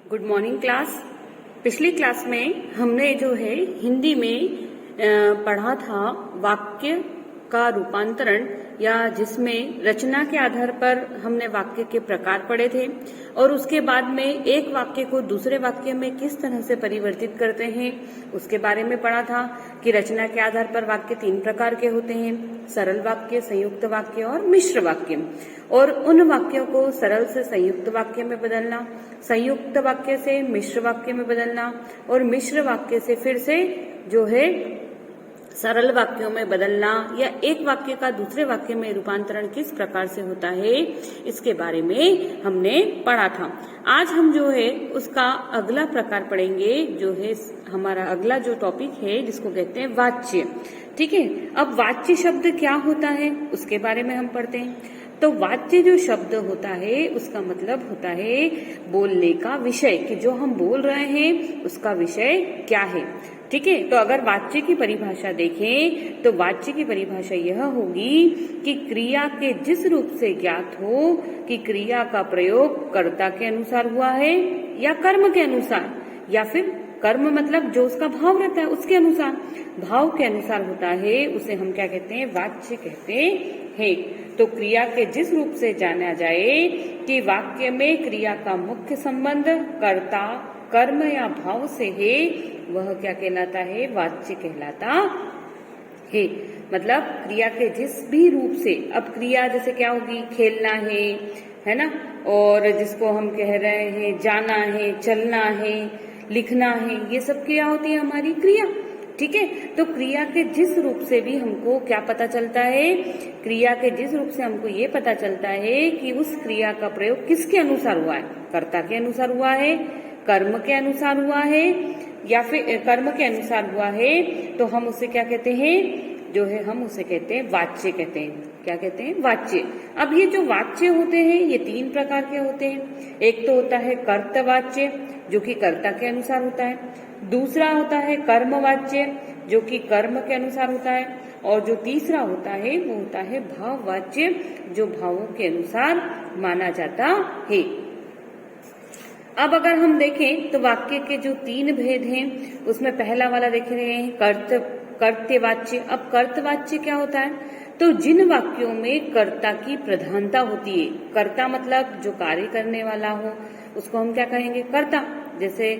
Good morning class. पिछली class में हमने जो है हिंदी में पढ़ा था वाक्य का रूपांतरण, या जिसमें रचना के आधार पर हमने वाक्य के प्रकार पढ़े थे और उसके बाद में एक वाक्य को दूसरे वाक्य में किस तरह से परिवर्तित करते हैं उसके बारे में पढ़ा था कि रचना के आधार पर वाक्य 3 प्रकार के होते हैं: सरल वाक्य, संयुक्त वाक्य और मिश्र वाक्य। और उन वाक्यों को सरल से संयुक्त वाक्य में बदलना, संयुक्त वाक्य से मिश्र वाक्य में बदलना और मिश्र वाक्य से फिर से जो है सरल वाक्यों में बदलना, या एक वाक्य का दूसरे वाक्य में रूपांतरण किस प्रकार से होता है इसके बारे में हमने पढ़ा था। आज हम जो है उसका अगला प्रकार पढ़ेंगे, जो है हमारा अगला जो टॉपिक है जिसको कहते हैं वाच्य। ठीक है, अब वाच्य शब्द क्या होता है उसके बारे में हम पढ़ते हैं। तो वाच्य जो शब्द होता है उसका मतलब होता है बोलने का विषय, कि जो हम बोल रहे हैं उसका विषय क्या है। ठीक है, तो अगर वाच्य की परिभाषा देखें तो वाच्य की परिभाषा यह होगी कि क्रिया के जिस रूप से ज्ञात हो कि क्रिया का प्रयोग कर्ता के अनुसार हुआ है या कर्म के अनुसार, या फिर कर्म मतलब जो उसका भाव रहता है उसके अनुसार, भाव के अनुसार होता है, उसे हम क्या कहते हैं? वाच्य कहते हैं। तो क्रिया के जिस रूप से जाना जाए कि वाक्य में क्रिया का मुख्य संबंध कर्ता, कर्म या भाव से है, वह क्या कहलाता है? वाच्य कहलाता है। मतलब क्रिया के जिस भी रूप से, अब क्रिया जैसे क्या होगी? खेलना है ना, और जिसको हम कह रहे हैं जाना है, चलना है, लिखना है, ये सब क्रिया होती है हमारी क्रिया। ठीक है, तो क्रिया के जिस रूप से भी हमको क्या पता चलता है? क्रिया के जिस रूप से हमको ये पता चलता है कि उस क्रिया का प्रयोग किसके अनुसार हुआ है? कर्ता के अनुसार हुआ है, कर्म के अनुसार हुआ है, या फिर कर्म के अनुसार हुआ है, तो हम उसे क्या कहते हैं? जो है हम उसे कहते हैं वाच्य कहते हैं। क्या कहते हैं? वाच्य। अब ये जो वाच्य होते हैं ये 3 प्रकार के होते हैं। एक तो होता है कर्तवाच्य, जो कि कर्ता के अनुसार होता है। दूसरा होता है कर्मवाच्य, जो कि कर्म के अनुसार होता है। और जो तीसरा होता है वो होता है भाववाच्य, जो भावों के अनुसार माना जाता है। अब अगर हम देखें तो वाक्य के जो 3 भेद हैं उसमें पहला वाला देख रहे हैं कर्तवाच्य। अब कर्तवाच्य क्या होता है? तो जिन वाक्यों में कर्ता की प्रधानता होती है, कर्ता मतलब जो कार्य करने वाला हो उसको हम क्या कहेंगे? कर्ता। जैसे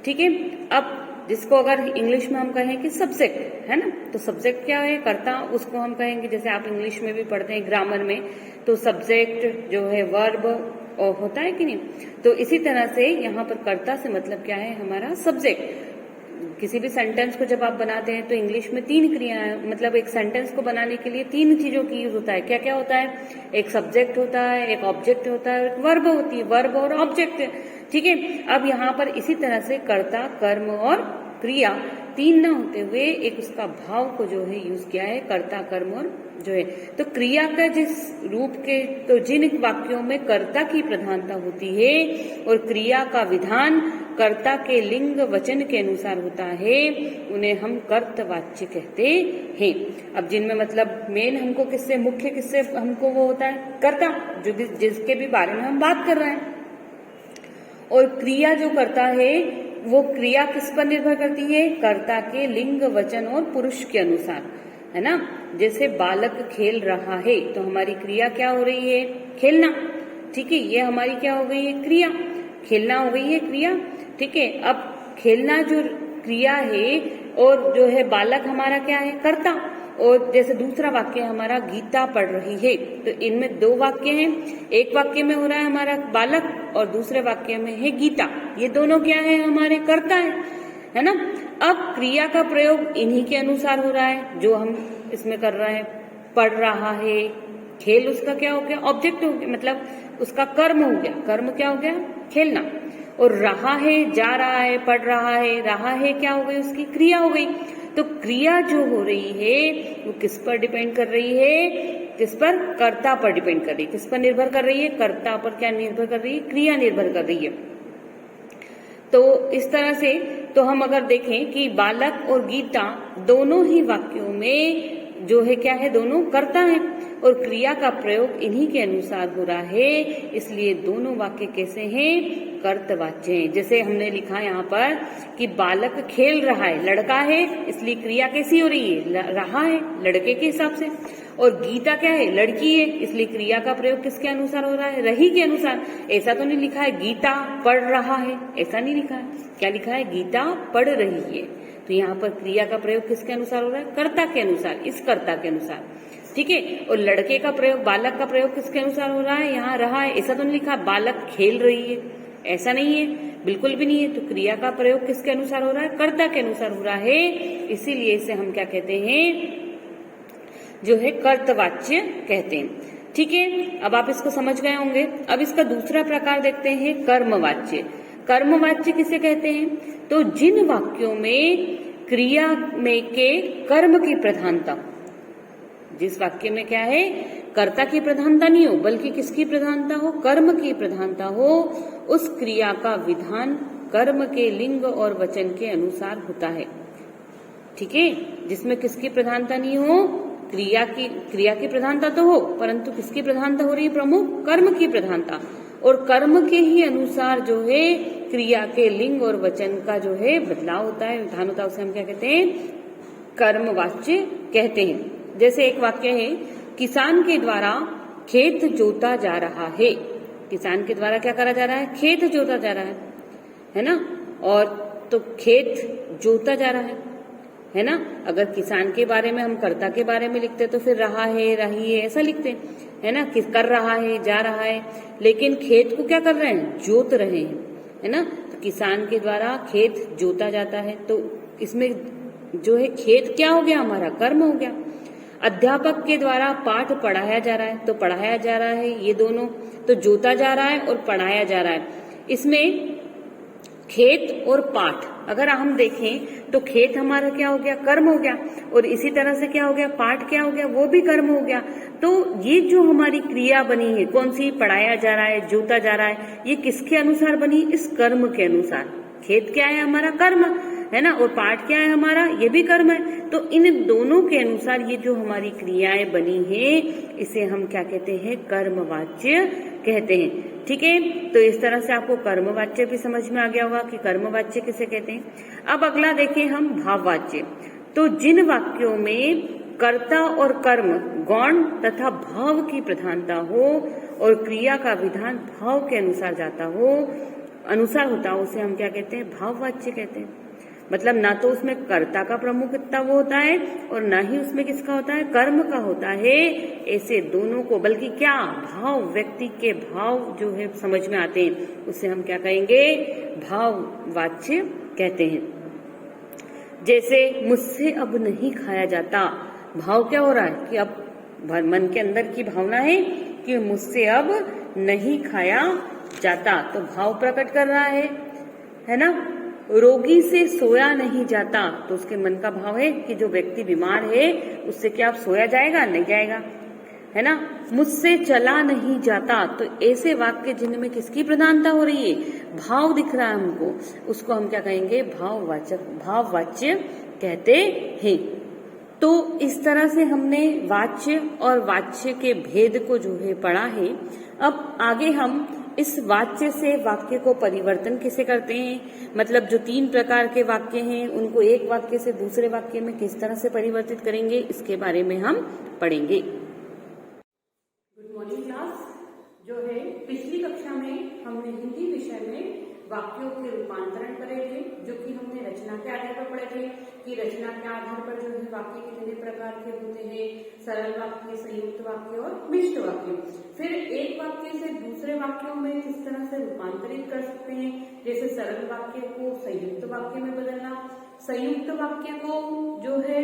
ठीक है, अब जिसको अगर इंग्लिश में हम कहें कि सब्जेक्ट है ना, तो सब्जेक्ट क्या है? कर्ता। उसको हम कहेंगे, जैसे आप इंग्लिश में भी पढ़ते हैं ग्रामर में, तो सब्जेक्ट जो है वर्ब होता है कि नहीं। तो इसी तरह से यहाँ पर कर्ता से मतलब क्या है? हमारा सब्जेक्ट। किसी भी सेंटेंस को जब आप बनाते हैं तो इंग्लिश में 3 क्रियाएं, मतलब एक सेंटेंस को बनाने के लिए 3 चीजों की यूज होता है। क्या क्या होता है? एक सब्जेक्ट होता है, एक ऑब्जेक्ट होता है, एक वर्ब होती है, वर्ब और ऑब्जेक्ट। ठीक है, अब यहाँ पर इसी तरह से कर्ता, कर्म और क्रिया 3 न होते हुए एक उसका भाव को जो है यूज किया है, कर्ता, कर्म और जो है। तो क्रिया का जिस रूप के, तो जिन वाक्यों में कर्ता की प्रधानता होती है और क्रिया का विधान कर्ता के लिंग वचन के अनुसार होता है, उन्हें हम कर्तवाच्य कहते हैं। अब जिनमें मतलब मेन हमको किससे, मुख्य किससे हमको वो होता है? कर्ता, जो जिसके भी बारे में हम बात कर रहे हैं। और क्रिया जो करता है वो क्रिया किस पर निर्भर करती है? कर्ता के लिंग वचन और पुरुष के अनुसार, है ना। जैसे बालक खेल रहा है तो हमारी क्रिया क्या हो रही है? खेलना। ठीक है, ये हमारी क्या हो गई है? क्रिया। खेलना हो गई है क्रिया। ठीक है, अब खेलना जो क्रिया है और जो है बालक हमारा क्या है? कर्ता। और जैसे दूसरा वाक्य हमारा गीता पढ़ रही है, तो इनमें 2 वाक्य हैं। एक वाक्य में हो रहा है हमारा बालक और दूसरे वाक्य में है गीता। ये दोनों क्या है? हमारे कर्ता है ना। अब क्रिया का प्रयोग इन्हीं के अनुसार हो रहा है जो हम इसमें कर रहे हैं। पढ़ रहा है, खेल उसका क्या हो गया? ऑब्जेक्ट हो गया, मतलब उसका कर्म हो गया। कर्म क्या हो गया? खेलना। और रहा है, जा रहा है, पढ़ रहा है क्या हो गई? उसकी क्रिया हो गई। तो क्रिया जो हो रही है वो किस पर डिपेंड कर रही है? किस पर? कर्ता पर डिपेंड कर रही है। किस पर निर्भर कर रही है? कर्ता पर क्या निर्भर कर रही है? क्रिया निर्भर कर रही है। तो इस तरह से तो हम अगर देखें कि बालक और गीता दोनों ही वाक्यों में जो है क्या है, दोनों कर्ता है और क्रिया का प्रयोग इन्हीं के अनुसार हो रहा है, इसलिए दोनों वाक्य कैसे हैं, कर्तवाच्य हैं। जैसे हमने लिखा यहाँ पर कि बालक खेल रहा है, लड़का है, इसलिए क्रिया कैसी हो रही है, रहा है, लड़के के हिसाब से। और गीता क्या है, लड़की है, इसलिए क्रिया का प्रयोग किसके अनुसार हो रहा है, रही के अनुसार। ऐसा तो नहीं लिखा है गीता पढ़ रहा है, ऐसा नहीं लिखा है। क्या लिखा है, गीता पढ़ रही है। तो यहाँ पर क्रिया का प्रयोग किसके अनुसार हो रहा है, कर्ता के अनुसार, इस कर्ता के अनुसार, ठीक है। और लड़के का प्रयोग, बालक का प्रयोग किसके अनुसार हो रहा है, यहाँ रहा है। ऐसा तो नहीं लिखा बालक खेल रही है, ऐसा नहीं है, बिल्कुल भी नहीं है। तो क्रिया का प्रयोग किसके अनुसार हो रहा है, कर्ता के अनुसार हो रहा है, इसीलिए इसे हम क्या कहते हैं, जो है कर्तवाच्य कहते हैं। ठीक है, अब आप इसको समझ गए होंगे। अब इसका दूसरा प्रकार देखते हैं, कर्मवाच्य। कर्मवाच्य किसे कहते हैं, तो जिन वाक्यों में क्रिया में के कर्म की प्रधानता, जिस वाक्य में क्या है, कर्ता की प्रधानता नहीं हो बल्कि किसकी प्रधानता हो, कर्म की प्रधानता हो, उस क्रिया का विधान कर्म के लिंग और वचन के अनुसार होता है। ठीक है, जिसमें किसकी प्रधानता नहीं हो, क्रिया की प्रधानता तो हो, परंतु किसकी प्रधानता हो रही है, प्रमुख कर्म की प्रधानता, और कर्म के ही अनुसार जो है क्रिया के लिंग और वचन का जो है बदलाव होता है, विधान होता है, उसे हम क्या कहते हैं, कर्मवाच्य कहते हैं। जैसे एक वाक्य है, किसान के द्वारा खेत जोता जा रहा है। किसान के द्वारा क्या करा जा रहा है, खेत जोता जा रहा है ना। और तो खेत जोता जा रहा है ना। अगर किसान के बारे में हम कर्ता के बारे में लिखते तो फिर रहा है, रही है, ऐसा लिखते है ना, कि कर रहा है, जा रहा है। लेकिन खेत को क्या कर रहे हैं, जोत रहे हैं, है ना। तो किसान के द्वारा खेत जोता जाता है, तो इसमें जो है खेत क्या हो गया, हमारा कर्म हो गया। अध्यापक के द्वारा पाठ पढ़ाया जा रहा है, तो पढ़ाया जा रहा है, ये दोनों तो जोता जा रहा है और पढ़ाया जा रहा है। इसमें खेत और पाठ अगर हम देखें तो खेत हमारा क्या हो गया, कर्म हो गया, और इसी तरह से क्या हो गया, पाठ क्या हो गया, वो भी कर्म हो गया। तो ये जो हमारी क्रिया बनी है, कौन सी, पढ़ाया जा रहा है, जोता जा रहा है, ये किसके अनुसार बनी, इस कर्म के अनुसार। खेत क्या है, हमारा कर्म है ना, और पाठ क्या है, हमारा ये भी कर्म है। तो इन दोनों के अनुसार ये जो हमारी क्रियाएं बनी है, इसे हम क्या कहते हैं, कर्मवाच्य कहते हैं। ठीक है, तो इस तरह से आपको कर्मवाच्य भी समझ में आ गया होगा कि कर्मवाच्य किसे कहते हैं। अब अगला देखें हम, भाववाच्य। तो जिन वाक्यों में कर्ता और कर्म गौण तथा भाव की प्रधानता हो और क्रिया का विधान भाव के अनुसार जाता हो, अनुसार होता हो, उसे हम क्या कहते हैं, भाववाच्य कहते हैं। मतलब ना तो उसमें कर्ता का प्रमुख इतना वो होता है और ना ही उसमें किसका होता है, कर्म का होता है। ऐसे दोनों को, बल्कि क्या, भाव, व्यक्ति के भाव जो है समझ में आते हैं, उसे हम क्या कहेंगे, भाववाच्य कहते हैं। जैसे मुझसे अब नहीं खाया जाता, भाव क्या हो रहा है कि अब मन के अंदर की भावना है कि मुझसे अब नहीं खाया जाता, तो भाव प्रकट कर रहा है ना। रोगी से सोया नहीं जाता, तो उसके मन का भाव है कि जो व्यक्ति बीमार है उससे क्या सोया जाएगा, नहीं जाएगा, है ना। मुझसे चला नहीं जाता, तो ऐसे वाक्य जिनमें किसकी प्रधानता हो रही है, भाव दिख रहा है हमको, उसको हम क्या कहेंगे, भाववाच्य कहते हैं। तो इस तरह से हमने वाच्य और वाच्य के भेद को जो है पढ़ा है। अब आगे हम इस वाच्य से वाक्य को परिवर्तन कैसे करते हैं, मतलब जो 3 प्रकार के वाक्य हैं उनको एक वाक्य से दूसरे वाक्य में किस तरह से परिवर्तित करेंगे, इसके बारे में हम पढ़ेंगे। Good morning class. जो है पिछली कक्षा में हमने हिंदी विषय में वाक्यों के रूपांतरण करे थे, जो कि हमने रचना के आधार पर पढ़े थे कि रचना के आधार पर जो है वाक्य कितने प्रकार के होते हैं, सरल वाक्य, संयुक्त वाक्य और मिश्र वाक्य। फिर एक वाक्य से दूसरे वाक्यों में किस तरह से रूपांतरित कर सकते हैं, जैसे सरल वाक्य को संयुक्त वाक्य में बदलना, संयुक्त वाक्य को जो है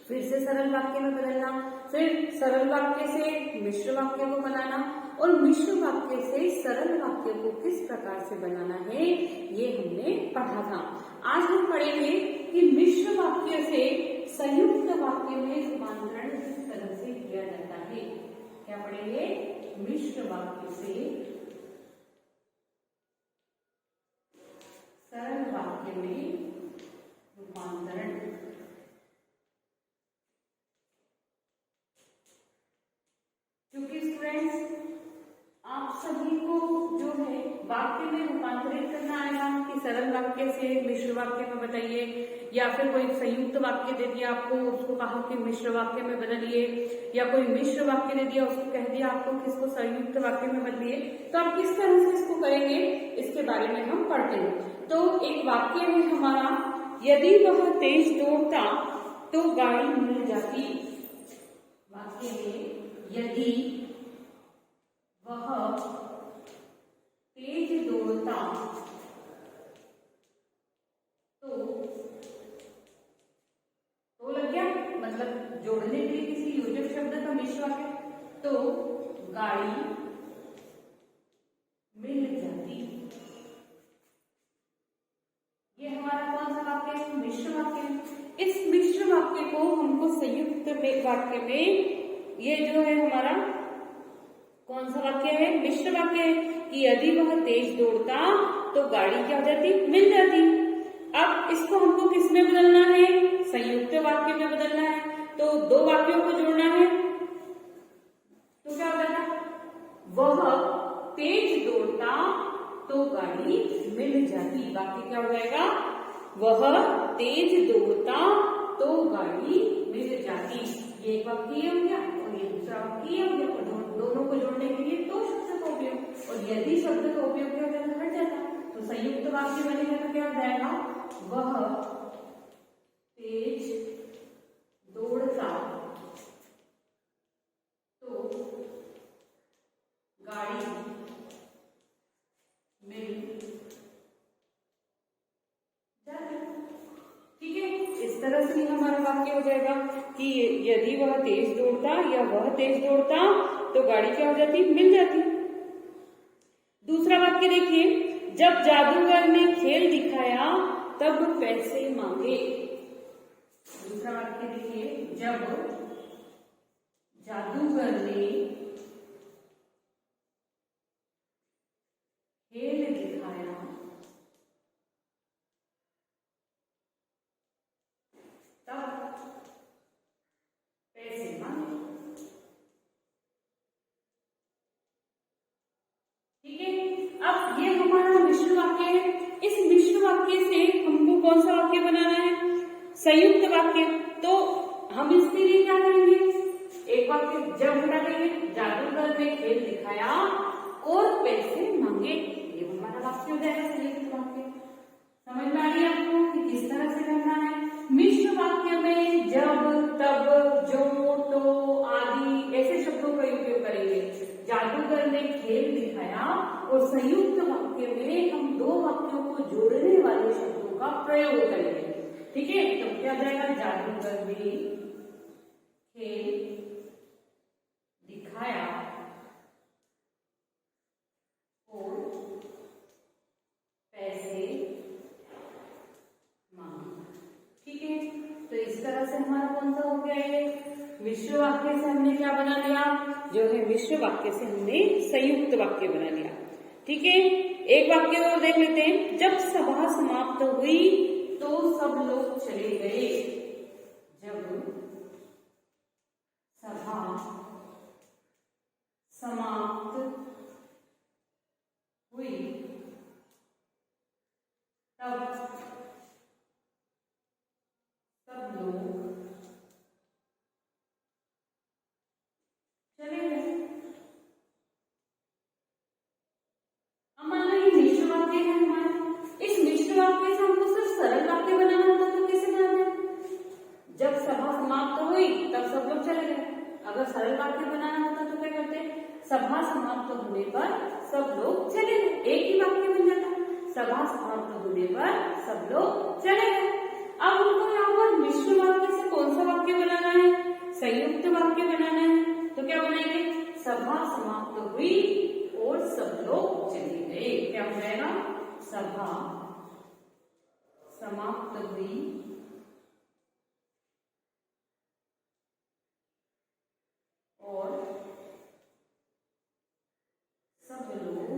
फिर से सरल वाक्य में बदलना, फिर सरल वाक्य से मिश्र वाक्य को बनाना, और मिश्र वाक्य से सरल वाक्य को किस प्रकार से बनाना है, ये हमने पढ़ा था। आज हम पढ़ेंगे कि मिश्र वाक्य से संयुक्त वाक्य में रूपांतरण किस तरह से किया जाता है। क्या पढ़ेंगे, मिश्र वाक्य से सरल वाक्य में रूपांतरण है वाक्य में रूपांतरित करना आएगा कि सरल वाक्य से मिश्र वाक्य में बताइए, या फिर कोई संयुक्त वाक्य दे दिया आपको, उसको कहा कि मिश्र वाक्य में बदलिए, या कोई मिश्र वाक्य दे दिया, उसको कह दिया आपको कि इसको संयुक्त वाक्य में बदलिए। तो आप किस तरह से इसको करेंगे इसके बारे में हम पढ़ते हैं। तो एक वाक्य है हमारा, यदि वह तेज दौड़ता तो गाड़ी मिल जाती। वाक्य में यदि वह तेज दौड़ता तो लग गया, मतलब जोड़ने के लिए किसी योजक शब्द का मिश्र वाक्य, तो गाड़ी मिल जाती। ये हमारा कौन सा वाक्य है? मिश्र वाक्य। इस मिश्र वाक्य को हमको संयुक्त वाक्य में, ये जो है हमारा कौन सा वाक्य है? मिश्र वाक्य है कि यदि वह तेज दौड़ता तो गाड़ी क्या हो जाती? मिल जाती। अब इसको हमको किस में बदलना है? संयुक्त वाक्य में बदलना है। तो दो वाक्यों को जोड़ना है, तो क्या होगा? वह तेज दौड़ता तो गाड़ी मिल जाती। वाक्य क्या हो जाएगा? वह तेज दौड़ता तो गाड़ी मिल जाती। ये एक वाक्य हो गया और ये दूसरा वाक्य हो गया, और दोनों को जोड़ने के लिए दो शब्द का उपयोग, और यदि शब्द का उपयोग क्या होता है? हट जाता। तो संयुक्त वाक्य बनेगा तो क्या हो जाएगा? वह तेज दौड़ता तो गाड़ी मिल जाती। ठीक है, इस तरह से हमारा वाक्य हो जाएगा कि यदि वह तेज दौड़ता या वह तेज दौड़ता तो गाड़ी क्या हो जाती? मिल जाती। दूसरा वाक्य देखिए, जब जादूगर ने खेल दिखाया तब पैसे मांगे। दूसरा वाक्य देखिए, जब जादूगर ने खेल दिखाया तब पैसे मांगे। ठीक है, अब ये हमारा मिश्र वाक्य है। इस मिश्र वाक्य से हमको कौन सा वाक्य बनाना है? संयुक्त वाक्य। तो हम इसके लिए क्या करेंगे? एक वाक्य जब हटा देंगे, जादूगर ने खेल दिखाया और पैसे मांगे, ये हमारा वाक्य हो जाएगा संयुक्त वाक्य। समझ में आ रही है आपको कि किस तरह से करना है? मिश्र वाक्य में जब, तब, जो, तो आदि ऐसे शब्दों का उपयोग करेंगे। जादूगर ने खेल दिखाया, और संयुक्त वाक्य में हम दो वाक्यों को जोड़ने वाले शब्दों का प्रयोग करेंगे। ठीक है, तो क्या जाएगा? जादूगर ने खेल दिखाया और पैसे मांगे। ठीक है, तो इस तरह से हमारा कौन सा हो गया? ये मिश्र वाक्य से हमने क्या बना लिया? जो है मिश्र वाक्य से हमने संयुक्त वाक्य बना लिया। ठीक है, एक वाक्य और देख लेते हैं। जब सभा समाप्त हुई तो सब लोग चले गए। जब सभा समाप्त हुई तब सब लोग चले गए। अब मान लो ये मिश्र वाक्य है हमारा। इस मिश्र वाक्य से हमको सिर्फ सरल वाक्य बनाना होता तो कैसे बनाना है? जब सभा समाप्त हुई तब सब लोग चले गए। अगर सरल वाक्य बनाना होता तो क्या करते? सभा समाप्त होने पर सब लोग चले गए, एक ही वाक्य बन जाता। सभा समाप्त होने पर सब लोग चले गए। अब हमको यहाँ पर मिश्र वाक्य से कौन सा वाक्य बनाना है? संयुक्त वाक्य बनाना है। तो क्या बनाएंगे? सभा समाप्त हुई और सब लोग चले गए। क्या हो जाएगा? सभा समाप्त हुई और सब लोग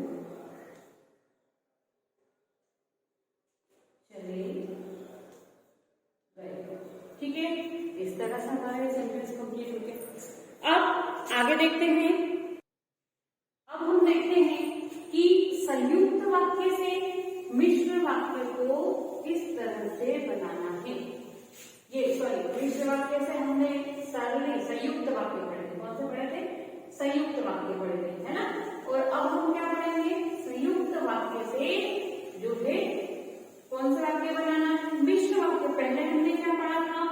चले गए। ठीक है, इस तरह से हमारे सेंटेंस कंप्लीट हो गए। अब आगे देखते हैं। अब हम देखते हैं कि मिश्र वाक्य से हमने सरल संयुक्त वाक्य पढ़े थे। कौन से पढ़े थे? संयुक्त वाक्य पढ़े थे, है ना। और अब हम क्या पढ़ेंगे? संयुक्त वाक्य से जो है कौन सा वाक्य बनाना है? मिश्र वाक्य। पहले हमने क्या पढ़ा था?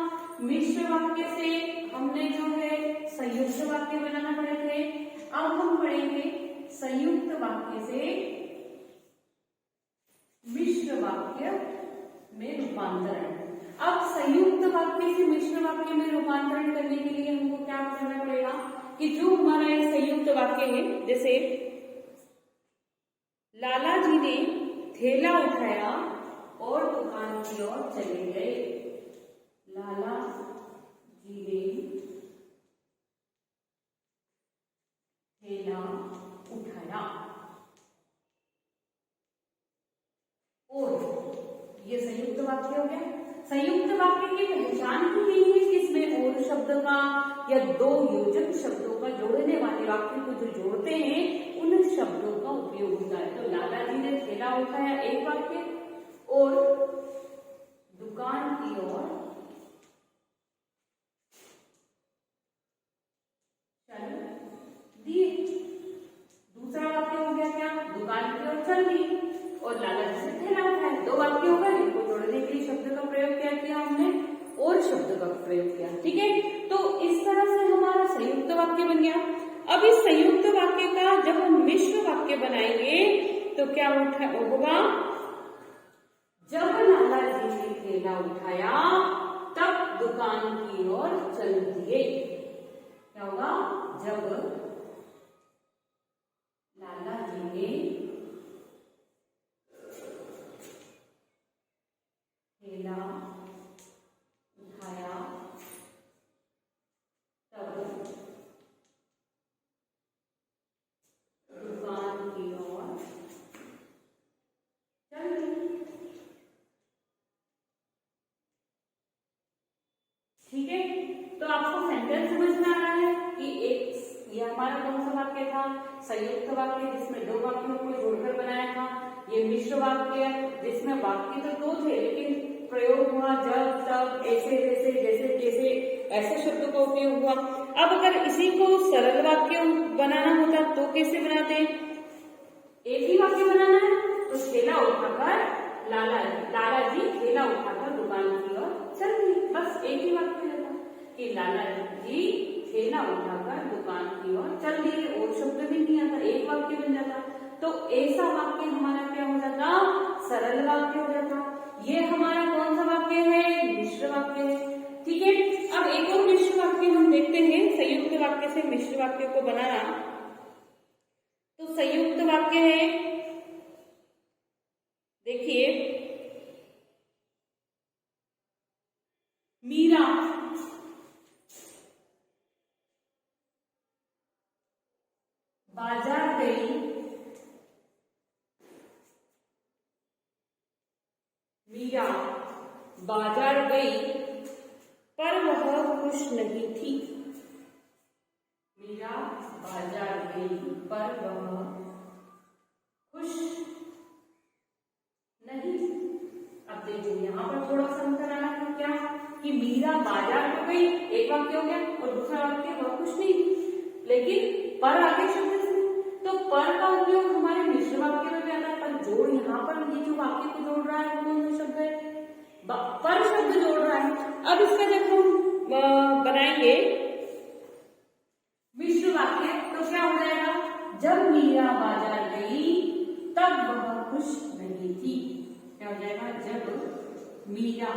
मिश्र वाक्य से हमने जो है संयुक्त वाक्य बनाना पड़े थे। अब हम पढ़ेंगे संयुक्त वाक्य से मिश्र वाक्य में रूपांतरण। अब संयुक्त वाक्य से मिश्र वाक्य में रूपांतरण करने के लिए हमको क्या करना पड़ेगा कि जो हमारा एक संयुक्त वाक्य है, जैसे लाला जी ने थैला उठाया और दुकान की ओर चले गए। लाला जी ने थैला उठाया और ये संयुक्त वाक्य हो गया। संयुक्त वाक्य की पहचान की गई है कि इसमें और शब्द का या दो योजक शब्दों का जोड़ने वाले वाक्य को जो जोड़ते हैं उन शब्दों का उपयोग होता है। तो लाला जी ने थैला उठाया एक वाक्य और दुकान की ओर चल दिए। दूसरा वाक्य हो गया क्या? दुकान की ओर चल दी और लाला जी से थैला उठाया। दो वाक्य हो गए। इनको जोड़ने के लिए शब्द का प्रयोग क्या किया हमने? और शब्द का प्रयोग किया। ठीक है, तो इस तरह से हमारा संयुक्त वाक्य बन गया। अब इस संयुक्त वाक्य का जब हम मिश्र वाक्य बनाएंगे तो क्या होगा? जब लाला जी ने थैला उठाया तब दुकान की ओर चल दिए। क्या होगा? जब लाला जी ने थैला उठाया तब दुकान की ओर चल दी। ठीक है, तो आपको सेंटेंस समझ में आ रहा है कि ये हमारा कौन सा वाक्य था? संयुक्त वाक्य, जिसमें दो वाक्यों को जोड़कर बनाया था। ये मिश्र वाक्य जिसमें वाक्य तो दो थे लेकिन प्रयोग हुआ जब तब ऐसे वैसे जैसे जैसे ऐसे शब्दों का उपयोग हुआ। अब अगर इसी को सरल वाक्य बनाना होता तो कैसे बनाते? एक ही वाक्य बनाना है तो थैला उठाकर लाला जी थैला उठाकर दुकान की ओर चल दिए। बस एक ही वाक्य रहता कि लाला जी थैला उठाकर दुकान की ओर चल दिए और शब्द भी नहीं आता, एक वाक्य बन जाता। तो ऐसा वाक्य हमारा क्या हो जाता? सरल वाक्य हो जाता। ये हमारा कौन सा वाक्य है? मिश्र वाक्य है। ठीक है, अब एक और मिश्र वाक्य हम देखते हैं। संयुक्त वाक्य से मिश्र वाक्य को बनाना, तो संयुक्त वाक्य है, देखिए, मीरा बाजार गई, मीरा बाजार गई पर वह खुश नहीं थी। मीरा बाजार गई पर वह खुश नहीं। अब देखिए यहाँ पर थोड़ा सा अंतर आना है क्या कि मीरा बाजार तो गई, एक वाक्य हो गया, और दूसरा वाक्य वह खुश नहीं, लेकिन पर आगे शब्द से, तो पर का उपयोग हमारे मिश्र वाक्य में भी आता है। पर जोड़ यहाँ पर ये जो वाक्य को जोड़ रहा है वो कौन सा शब्द है? पर शब्द जोड़ रहा है। अब इसका जब हम बनाएंगे मिश्र वाक्य तो क्या हो जाएगा? जब मीरा बाजार गई तब वह खुश नहीं थी। क्या हो जाएगा? जब मीरा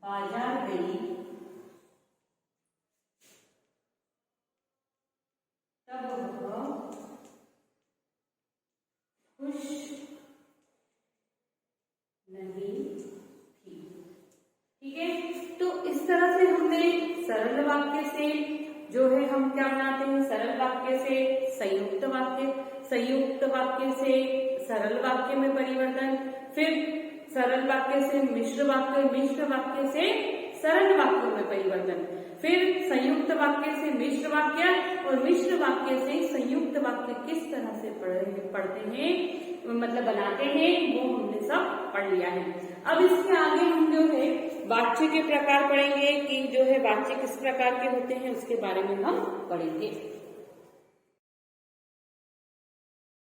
बाजार गई तब वह खुश नहीं थी। ठीक है, तो इस तरह से हमने सरल वाक्य से जो है हम क्या बनाते हैं? सरल वाक्य से संयुक्त वाक्य, संयुक्त वाक्य से सरल वाक्य में परिवर्तन, फिर सरल वाक्य से मिश्र वाक्य, मिश्र वाक्य से सरल वाक्य में परिवर्तन, फिर संयुक्त वाक्य से मिश्र वाक्य और मिश्र वाक्य से संयुक्त वाक्य किस तरह से पढ़ते हैं, मतलब बनाते हैं, वो हमने सब पूरा पढ़ लिया है। अब इसके आगे हम जो है वाच्य के प्रकार पढ़ेंगे कि जो है वाच्य किस प्रकार के होते हैं उसके बारे में हम पढ़ेंगे।